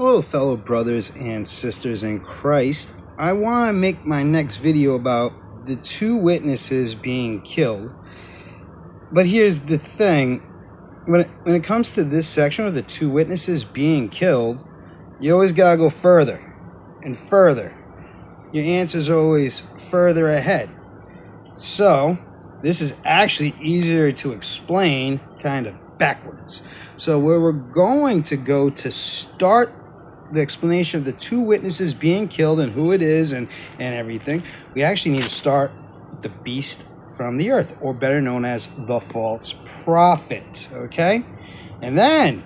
Hello, fellow brothers and sisters in Christ. I want to make my next video about the two witnesses being killed. But here's the thing. When it comes to this section of the two witnesses being killed, you always got to go further and further. Your answers are always further ahead. So, this is actually easier to explain kind of backwards. So, where we're going to go to start the explanation of the two witnesses being killed and who it is and everything, we actually need to start with the beast from the earth, or better known as the false prophet, okay? And then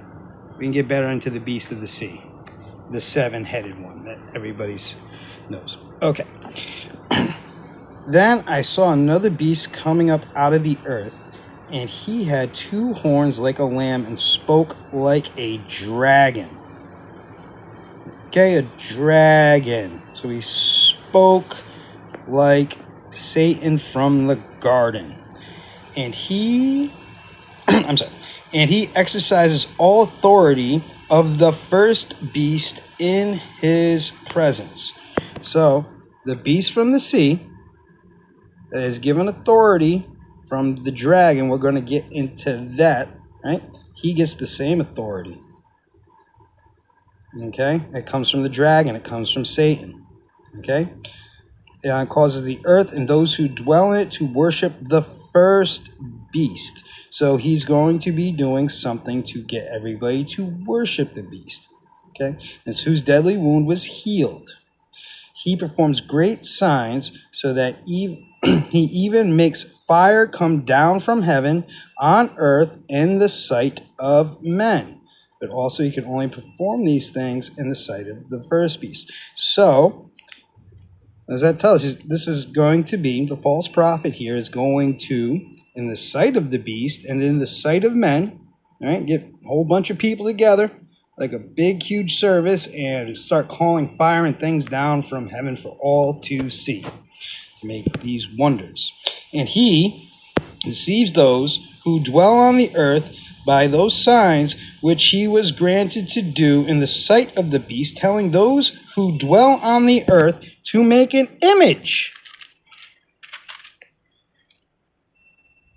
we can get better into the beast of the sea, the seven-headed one that everybody knows. Okay. Then I saw another beast coming up out of the earth, and he had two horns like a lamb and spoke like a dragon. Okay, a dragon. So he spoke like Satan from the garden. And he, and he exercises all authority of the first beast in his presence. So the beast from the sea that is given authority from the dragon, we're going to get into that, right? He gets the same authority. Okay, it comes from the dragon, it comes from Satan. Okay, it causes the earth and those who dwell in it to worship the first beast. So he's going to be doing something to get everybody to worship the beast. Okay, and whose deadly wound was healed. He performs great signs so that he even makes fire come down from heaven on earth in the sight of men. But also he can only perform these things in the sight of the first beast. So, as that tells us, this is going to be, the false prophet here is going to, in the sight of the beast and in the sight of men, right, get a whole bunch of people together, like a big, huge service, and start calling fire and things down from heaven for all to see, to make these wonders. And he deceives those who dwell on the earth by those signs which he was granted to do in the sight of the beast, telling those who dwell on the earth to make an image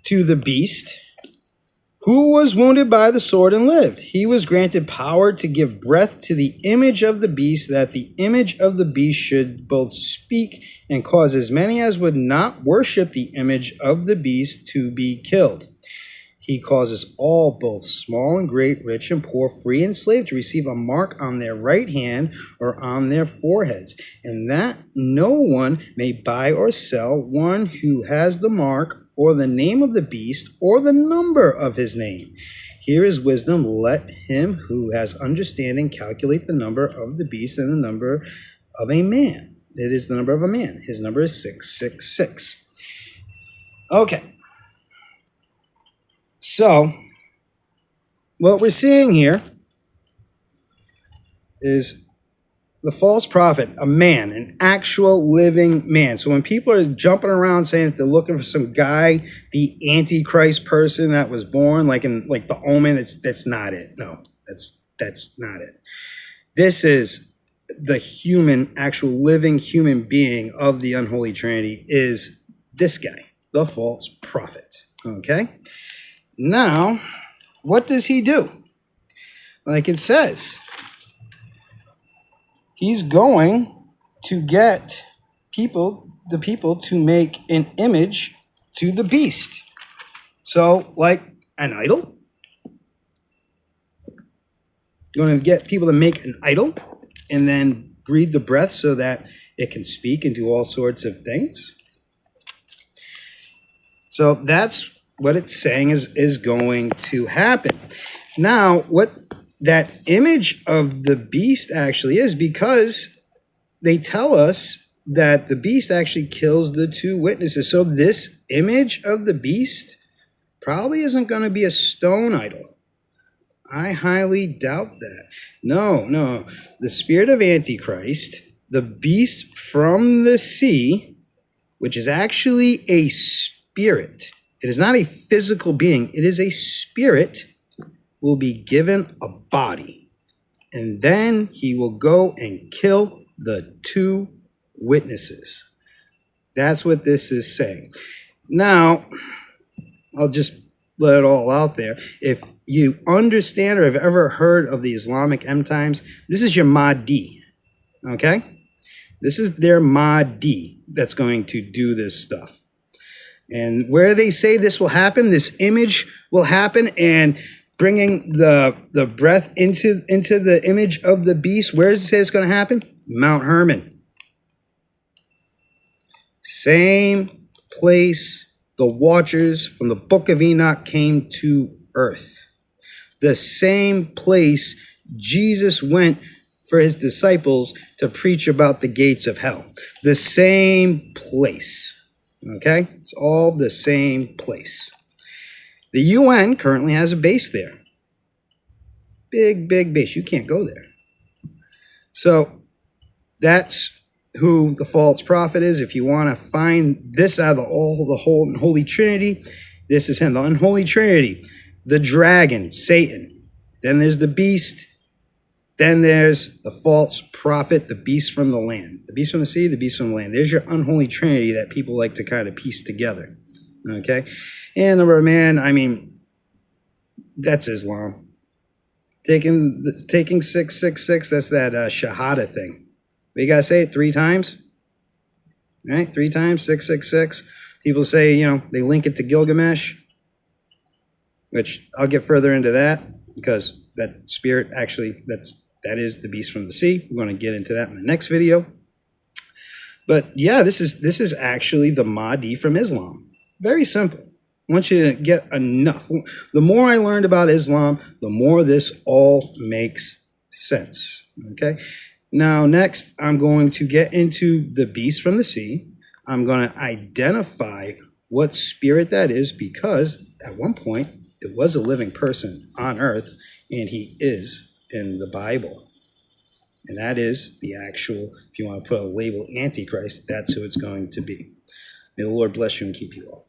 to the beast who was wounded by the sword and lived. He was granted power to give breath to the image of the beast, that the image of the beast should both speak and cause as many as would not worship the image of the beast to be killed. He causes all, both small and great, rich and poor, free and slave, to receive a mark on their right hand or on their foreheads, and that no one may buy or sell one who has the mark or the name of the beast or the number of his name. Here is wisdom. Let him who has understanding calculate the number of the beast and the number of a man. It is the number of a man. His number is 666. Okay. So, what we're seeing here is the false prophet, a man, an actual living man. So when people are jumping around saying that they're looking for some guy, the Antichrist person that was born, like in the Omen, that's not it. No, that's not it. This is the human, actual living human being of the unholy Trinity, is this guy, the false prophet. Okay? Now, what does he do? Like it says, he's going to get the people to make an image to the beast. So, like an idol. You're going to get people to make an idol and then breathe the breath so that it can speak and do all sorts of things. So that's what it's saying is going to happen. Now, what that image of the beast actually is, because they tell us that the beast actually kills the two witnesses. So this image of the beast probably isn't going to be a stone idol. I highly doubt that. No. The spirit of Antichrist, the beast from the sea, which is actually a spirit. It is not a physical being. It is a spirit, will be given a body. And then he will go and kill the 2 witnesses. That's what this is saying. Now, I'll just let it all out there. If you understand or have ever heard of the Islamic end times, this is your Mahdi, okay? This is their Mahdi that's going to do this stuff. And where they say this will happen, this image will happen, and bringing the breath into the image of the beast, where does it say it's going to happen? Mount Hermon. Same place the watchers from the book of Enoch came to earth. The same place Jesus went for his disciples to preach about the gates of hell. The same place. Okay? It's all the same place. The UN currently has a base there. Big, big base. You can't go there. So that's who the false prophet is. If you want to find this out of the whole unholy trinity, this is him. The unholy trinity. The dragon, Satan. Then there's the beast. Then there's the false prophet, the beast from the land. The beast from the sea, the beast from the land. There's your unholy trinity that people like to kind of piece together. Okay? And number man, I mean, that's Islam. Taking 666, that's that Shahada thing. But you got to say it 3 times. Right? 3 times, 666. People say, you know, they link it to Gilgamesh, which I'll get further into that because that spirit actually, that is the beast from the sea. We're going to get into that in the next video. But yeah, this is actually the Mahdi from Islam. Very simple. Once you get enough, the more I learned about Islam, the more this all makes sense. Okay. Now, next, I'm going to get into the beast from the sea. I'm going to identify what spirit that is because at one point, it was a living person on earth, and he is in the Bible. And that is the actual, if you want to put a label, Antichrist, that's who it's going to be. May the Lord bless you and keep you all.